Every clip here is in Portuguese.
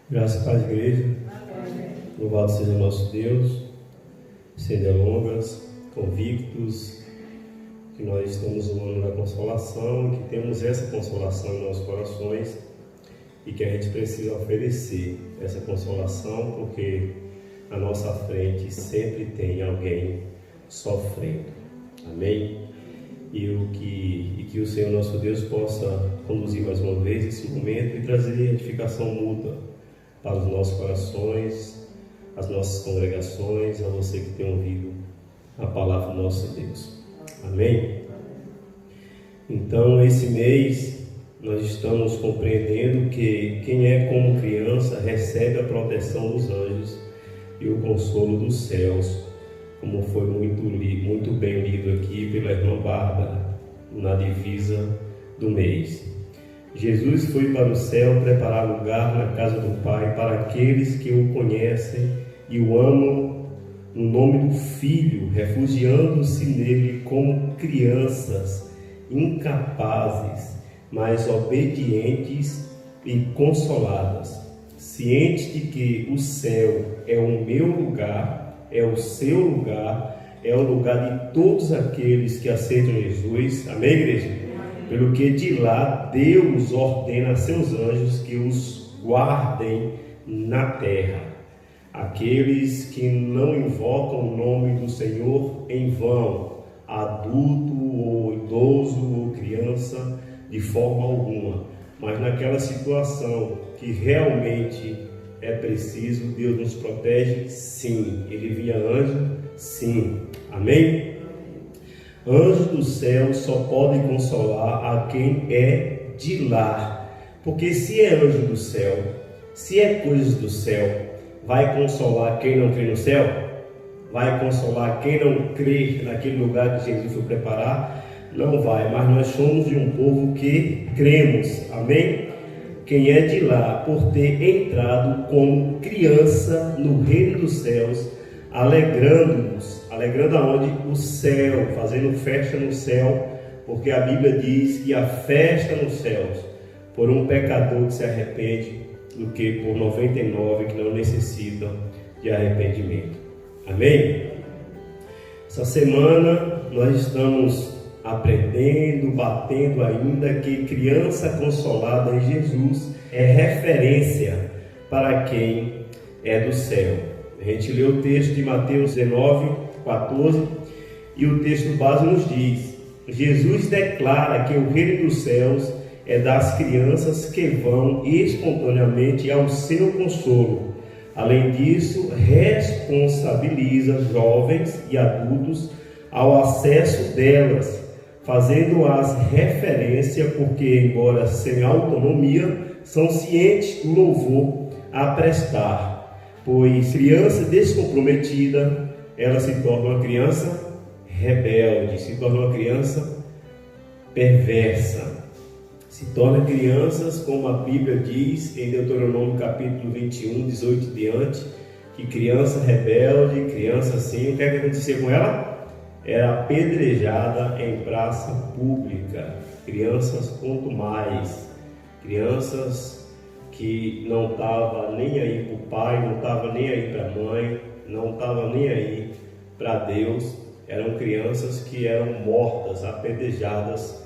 Graças e paz, igreja. Amém. Louvado seja o nosso Deus. Sem delongas, convictos que nós estamos no ano da consolação, que temos essa consolação em nossos corações e que a gente precisa oferecer essa consolação, porque à nossa frente sempre tem alguém sofrendo. Amém? E que o Senhor nosso Deus possa conduzir mais uma vez esse momento e trazer edificação mútua para os nossos corações, as nossas congregações, a você que tem ouvido a palavra do nosso Deus. Amém? Então, esse mês, nós estamos compreendendo que quem é como criança recebe a proteção dos anjos e o consolo dos céus, como foi muito bem lido aqui pela irmã Bárbara, na divisa do mês. Jesus foi para o céu preparar lugar na casa do Pai para aqueles que o conhecem e o amam no nome do Filho, refugiando-se nele como crianças incapazes, mas obedientes e consoladas, cientes de que o céu é o meu lugar, é o seu lugar, é o lugar de todos aqueles que aceitam Jesus. Amém, igreja? Pelo que de lá Deus ordena a seus anjos que os guardem na terra. Aqueles que não invocam o nome do Senhor em vão, adulto ou idoso ou criança, de forma alguma. Mas naquela situação que realmente é preciso, Deus nos protege, sim. Ele envia anjo, sim. Amém? Anjos do céu só podem consolar a quem é de lá. Porque se é anjo do céu, se é coisas do céu, vai consolar quem não crê no céu? Vai consolar quem não crê naquele lugar que Jesus foi preparar? Não vai, mas nós somos de um povo que cremos. Amém? Quem é de lá, por ter entrado como criança no reino dos céus, alegrando-nos, alegrando aonde? O céu, fazendo festa no céu, porque a Bíblia diz que a festa nos céus, por um pecador que se arrepende, do que por 99 que não necessitam de arrependimento. Amém? Essa semana nós estamos aprendendo, batendo ainda que criança consolada em Jesus é referência para quem é do céu. A gente lê o texto de Mateus 19:14 e o texto base nos diz: Jesus declara que o reino dos céus é das crianças que vão espontaneamente ao seu consolo. Além disso, responsabiliza jovens e adultos ao acesso delas, fazendo-as referência, porque, embora sem autonomia, são cientes do louvor a prestar, pois criança descomprometida, ela se torna uma criança rebelde, se torna uma criança perversa, se torna crianças, como a Bíblia diz em Deuteronômio capítulo 21, 18 e diante, que criança rebelde, criança assim, o que é que acontecia com ela? Era apedrejada em praça pública. Crianças quanto mais, crianças que não estavam nem aí para o pai, não estavam nem aí para a mãe, não estavam nem aí para Deus, eram crianças que eram mortas, apedrejadas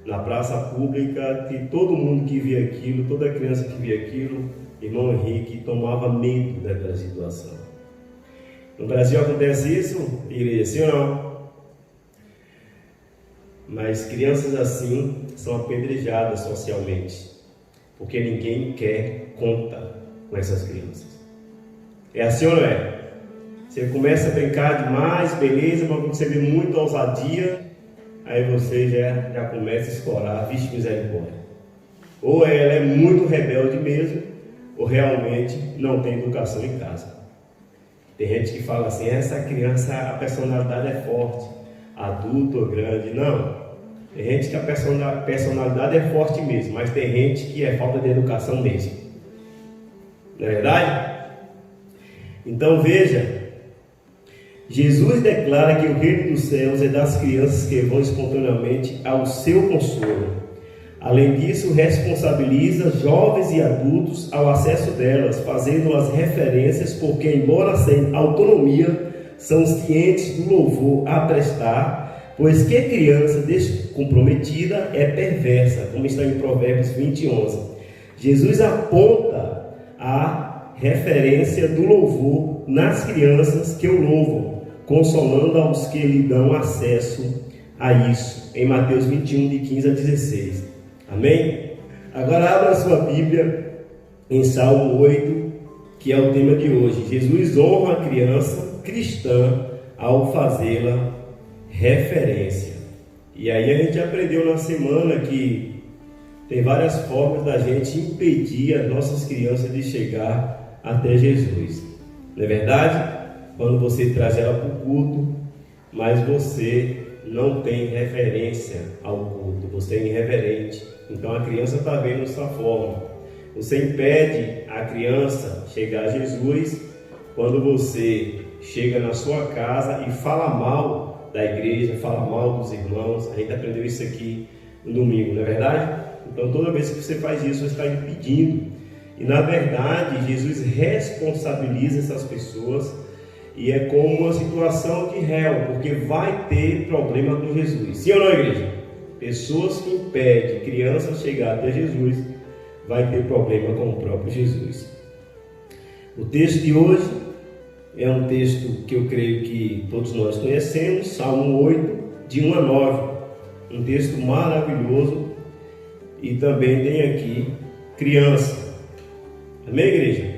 na praça pública, que todo mundo que via aquilo, toda criança que via aquilo, irmão Henrique, tomava medo daquela situação. No Brasil acontece isso, igreja, sim ou não? Mas crianças assim são apedrejadas socialmente, porque ninguém quer conta com essas crianças. É assim ou não é? Você começa a brincar demais, beleza, mas quando você vê muita ousadia, aí você já começa a explorar, vixe, misericórdia. Ou ela é muito rebelde mesmo, ou realmente não tem educação em casa. Tem gente que fala assim, essa criança, a personalidade é forte, adulto ou grande. Não, tem gente que a personalidade é forte mesmo, mas tem gente que é falta de educação mesmo. Não é verdade? Então veja, Jesus declara que o reino dos céus é das crianças que vão espontaneamente ao seu consolo. Além disso, responsabiliza jovens e adultos ao acesso delas, fazendo as referências, porque, embora sem autonomia, são cientes do louvor a prestar, pois que criança descomprometida é perversa, como está em Provérbios 20:11. Jesus aponta a referência do louvor nas crianças que o louvam, consolando aos que lhe dão acesso a isso, em Mateus 21, de 15 a 16. Amém? Agora abra a sua Bíblia em Salmo 8, que é o tema de hoje. Jesus honra a criança cristã ao fazê-la referência. E aí a gente aprendeu na semana que tem várias formas da gente impedir as nossas crianças de chegar até Jesus. Não é verdade? Quando você traz ela para o culto, mas você não tem referência ao culto, você é irreverente. Então a criança está vendo dessa forma. Você impede a criança chegar a Jesus quando você chega na sua casa e fala mal da igreja, fala mal dos irmãos. A gente aprendeu isso aqui no domingo, não é verdade? Então toda vez que você faz isso, você está impedindo. E na verdade, Jesus responsabiliza essas pessoas. E é como uma situação de réu, porque vai ter problema com Jesus. Sim ou não, igreja? Pessoas que impedem crianças chegar até Jesus, vai ter problema com o próprio Jesus. O texto de hoje é um texto que eu creio que todos nós conhecemos, Salmo 8, de 1 a 9. Um texto maravilhoso. E também tem aqui criança. Amém, igreja?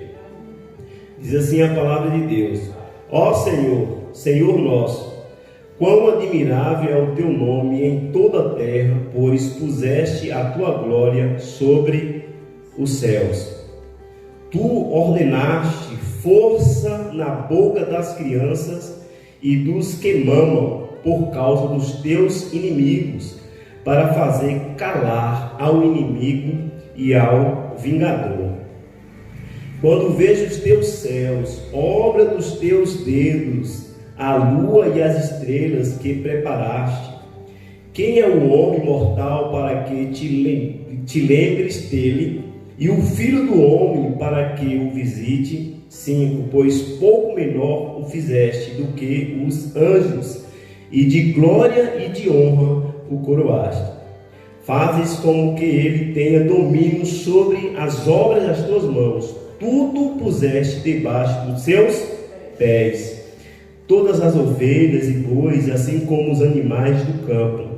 Diz assim a palavra de Deus: Ó Senhor, Senhor nosso, quão admirável é o teu nome em toda a terra, pois puseste a tua glória sobre os céus. Tu ordenaste força na boca das crianças e dos que mamam por causa dos teus inimigos, para fazer calar ao inimigo e ao vingador. Quando vejo os teus céus, obra dos teus dedos, a lua e as estrelas que preparaste, quem é o homem mortal para que te lembres dele, e o filho do homem para que o visite? 5. Pois pouco menor o fizeste do que os anjos, e de glória e de honra o coroaste. Fazes como que ele tenha domínio sobre as obras das tuas mãos. Tudo puseste debaixo dos seus pés. Todas as ovelhas e bois, assim como os animais do campo,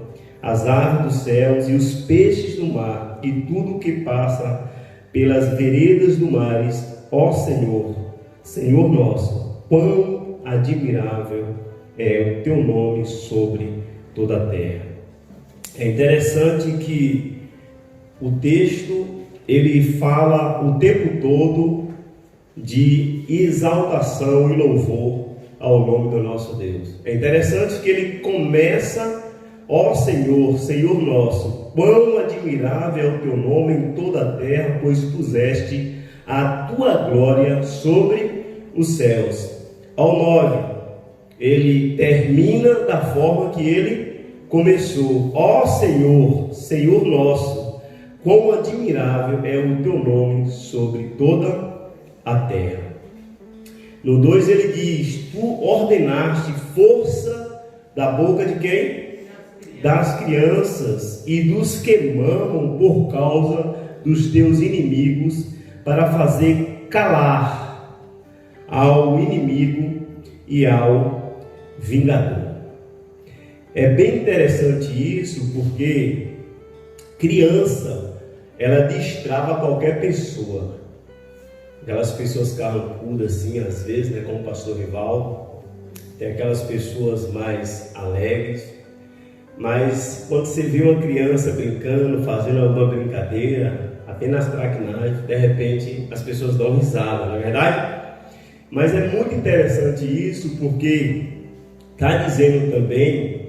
as aves dos céus e os peixes do mar, e tudo que passa pelas veredas do mares. Ó Senhor, Senhor nosso, quão admirável é o teu nome sobre toda a terra. É interessante que o texto ele fala o tempo todo de exaltação e louvor ao nome do nosso Deus. É interessante que ele começa: ó Senhor, Senhor nosso, quão admirável é o teu nome em toda a terra, pois puseste a tua glória sobre os céus. Ao 9, ele termina da forma que ele começou: ó Senhor, Senhor nosso, quão admirável é o teu nome sobre toda a terra. No 2 ele diz: tu ordenaste força da boca de quem? Das crianças e dos que mamam por causa dos teus inimigos, para fazer calar ao inimigo e ao vingador. É bem interessante isso, porque criança, ela destrava qualquer pessoa. Aquelas pessoas carrancudas assim, às vezes, né, como o pastor Rivaldo, tem aquelas pessoas mais alegres, mas quando você vê uma criança brincando, fazendo alguma brincadeira, apenas traquinagem, de repente as pessoas dão risada, não é verdade? Mas é muito interessante isso, porque está dizendo também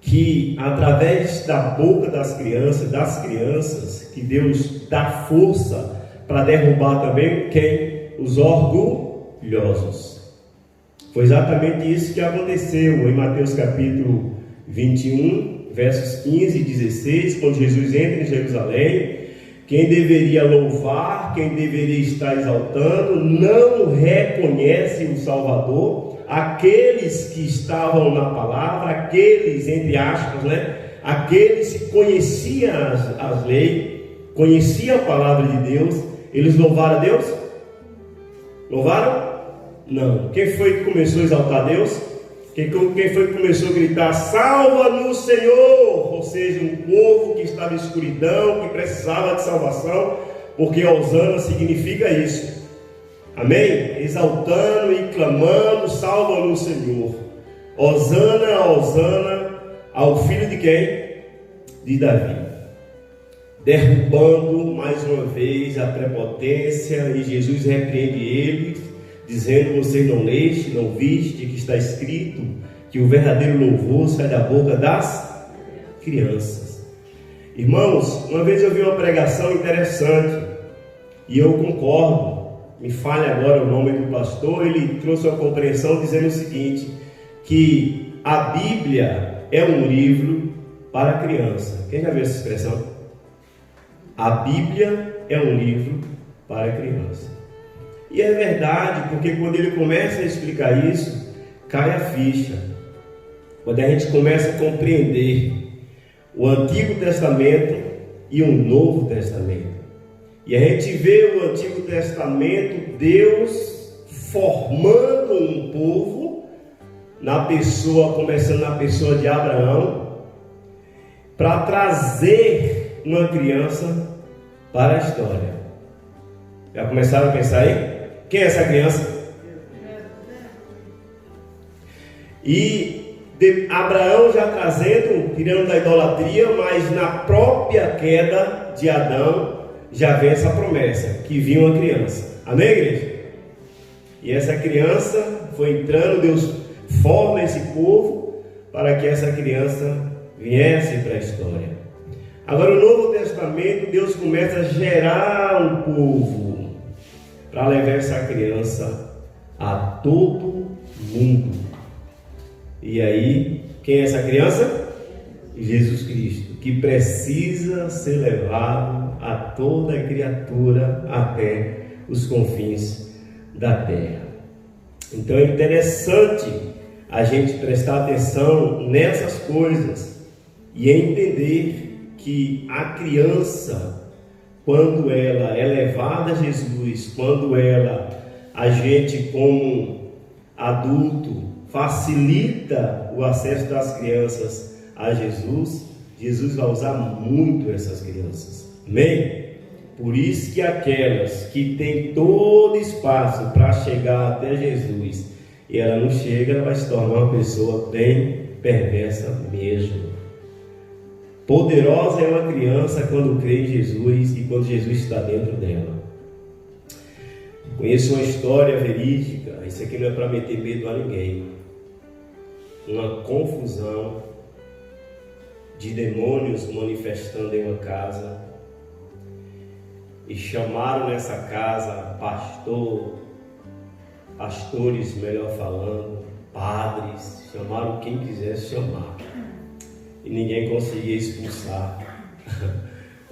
que através da boca das crianças, que Deus dá força para derrubar também quem? Os orgulhosos. Foi exatamente isso que aconteceu em Mateus capítulo 21, versos 15 e 16, quando Jesus entra em Jerusalém, quem deveria louvar, quem deveria estar exaltando, não reconhece o Salvador. Aqueles que estavam na palavra, aqueles, entre aspas, aqueles que conheciam as leis, conheciam a palavra de Deus, eles louvaram a Deus? Louvaram? Não. Quem foi que começou a exaltar a Deus? Quem foi que começou a gritar, salva-nos, Senhor? Ou seja, um povo que estava em escuridão, que precisava de salvação, porque Hosana significa isso. Amém? Exaltando e clamando, salva-nos, Senhor. Hosana, Hosana, ao filho de quem? De Davi. Derrubando mais uma vez a prepotência, e Jesus repreende eles, dizendo, vocês não leste, não viste, que está escrito que o verdadeiro louvor sai da boca das crianças. Irmãos, uma vez eu vi uma pregação interessante, e eu concordo, me fale agora o nome do pastor, ele trouxe uma compreensão dizendo o seguinte, que a Bíblia é um livro para criança. Quem já viu essa expressão? A Bíblia é um livro para criança. E é verdade, porque quando ele começa a explicar isso, cai a ficha. Quando a gente começa a compreender o Antigo Testamento e o Novo Testamento. E a gente vê o Antigo Testamento, Deus formando um povo, começando na pessoa de Abraão, para trazer uma criança para a história. Já começaram a pensar aí? Quem é essa criança? E Abraão já trazendo, tirando da idolatria, mas na própria queda de Adão, já vem essa promessa, que vinha uma criança. Amém, igreja? E essa criança foi entrando, Deus forma esse povo para que essa criança viesse para a história. Agora, no Novo Testamento, Deus começa a gerar um povo para levar essa criança a todo mundo. E aí, quem é essa criança? Jesus Cristo, que precisa ser levado a toda criatura até os confins da terra. Então é interessante a gente prestar atenção nessas coisas e entender que a criança, quando ela é levada a Jesus, quando a gente como adulto facilita o acesso das crianças a Jesus, Jesus vai usar muito essas crianças. Amém? Por isso que aquelas que têm todo espaço para chegar até Jesus e ela não chega, ela vai se tornar uma pessoa bem perversa mesmo. Poderosa é uma criança quando crê em Jesus e quando Jesus está dentro dela. Conheço uma história verídica, isso aqui não é para meter medo a ninguém. Uma confusão de demônios manifestando em uma casa, e chamaram nessa casa pastores, melhor falando, padres, chamaram quem quisesse chamar, e ninguém conseguia expulsar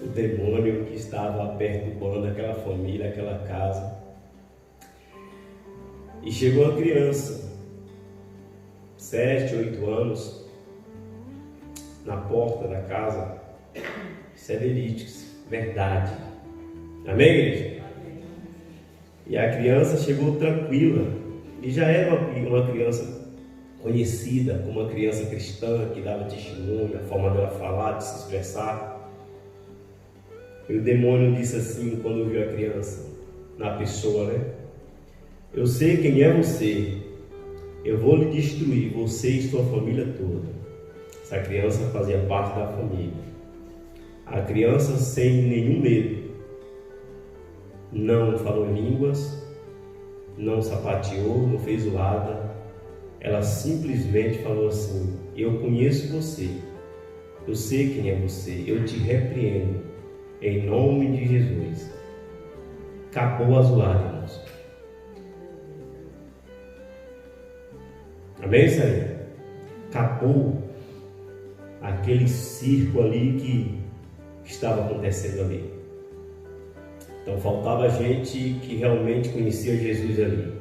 o demônio que estava perturbando aquela família, aquela casa. E chegou uma criança, 7, 8 anos, na porta da casa. Isso é verídico, verdade. Amém, igreja? E a criança chegou tranquila, e já era uma criança conhecida como uma criança cristã, que dava testemunho, a forma dela falar, de se expressar. E o demônio disse assim, quando viu a criança, na pessoa, eu sei quem é você, eu vou lhe destruir, você e sua família toda. Essa criança fazia parte da família. A criança, sem nenhum medo, não falou línguas, não sapateou, não fez zoada. Ela simplesmente falou assim: eu conheço você, eu sei quem é você, eu te repreendo, em nome de Jesus. Acabou a zoada, irmãos. Amém, Senhor? Acabou aquele circo ali que estava acontecendo ali. Então faltava gente que realmente conhecia Jesus ali.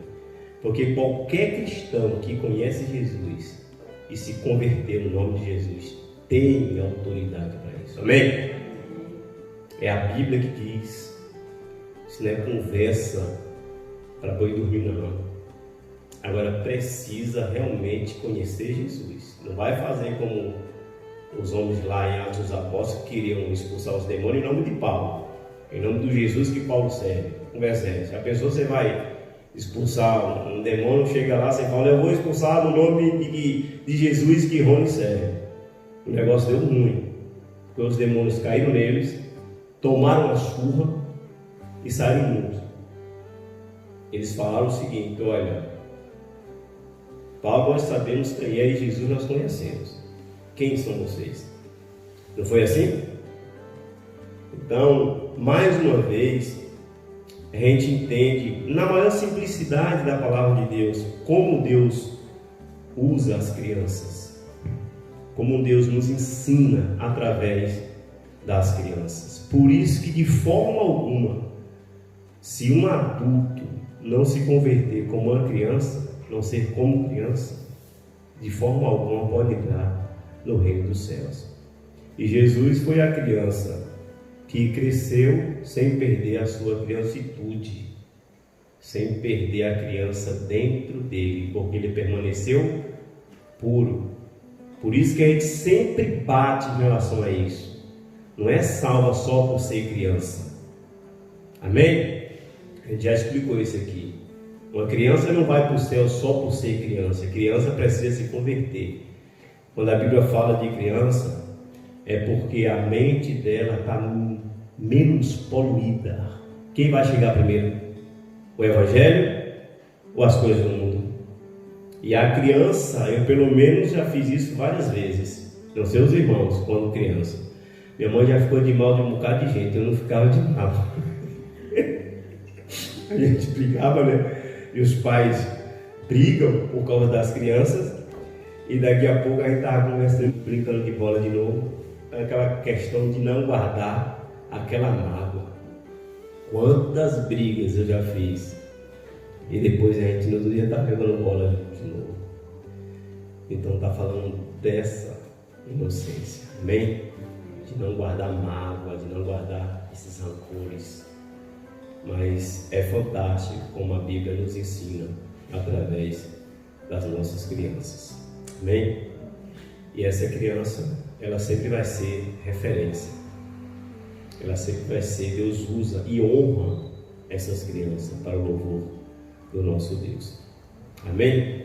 Porque qualquer cristão que conhece Jesus e se converter no nome de Jesus tem autoridade para isso. Amém? É a Bíblia que diz. Isso não é conversa para boi dormir, não. Agora precisa realmente conhecer Jesus. Não vai fazer como os homens lá em Atos dos Apóstolos que queriam expulsar os demônios em nome de Paulo, em nome do Jesus que Paulo serve. Conversa é essa. A pessoa, você vai expulsar um demônio, chega lá, você fala, eu vou expulsar no nome de Jesus que Rony serve. O negócio deu ruim, porque os demônios caíram neles, tomaram a surra e saíram mudos. Eles falaram o seguinte: olha, Paulo nós sabemos quem é e Jesus nós conhecemos. Quem são vocês? Não foi assim? Então, mais uma vez, a gente entende, na maior simplicidade da palavra de Deus, como Deus usa as crianças, como Deus nos ensina através das crianças. Por isso que, de forma alguma, se um adulto não se converter como uma criança, não ser como criança, de forma alguma pode entrar no reino dos céus. E Jesus foi a criança que cresceu sem perder a sua criancitude, sem perder a criança dentro dele, porque ele permaneceu puro. Por isso que a gente sempre bate em relação a isso. Não é salva só por ser criança. Amém? A gente já explicou isso aqui. Uma criança não vai para o céu só por ser criança. A criança precisa se converter. Quando a Bíblia fala de criança, é porque a mente dela está menos poluída. Quem vai chegar primeiro? O Evangelho ou as coisas do mundo? E a criança, eu pelo menos já fiz isso várias vezes. Não sei os irmãos, quando criança. Minha mãe já ficou de mal de um bocado de gente, eu não ficava de mal. A gente brigava, né? E os pais brigam por causa das crianças. E daqui a pouco a gente estava conversando, brincando de bola de novo. Aquela questão de não guardar aquela mágoa. Quantas brigas eu já fiz. E depois a gente no outro dia está jogando bola de novo. Então está falando dessa inocência. Amém? De não guardar mágoa, de não guardar esses rancores. Mas é fantástico como a Bíblia nos ensina através das nossas crianças. Amém? E essa criança, ela sempre vai ser referência. Ela sempre vai ser, Deus usa e honra essas crianças para o louvor do nosso Deus. Amém?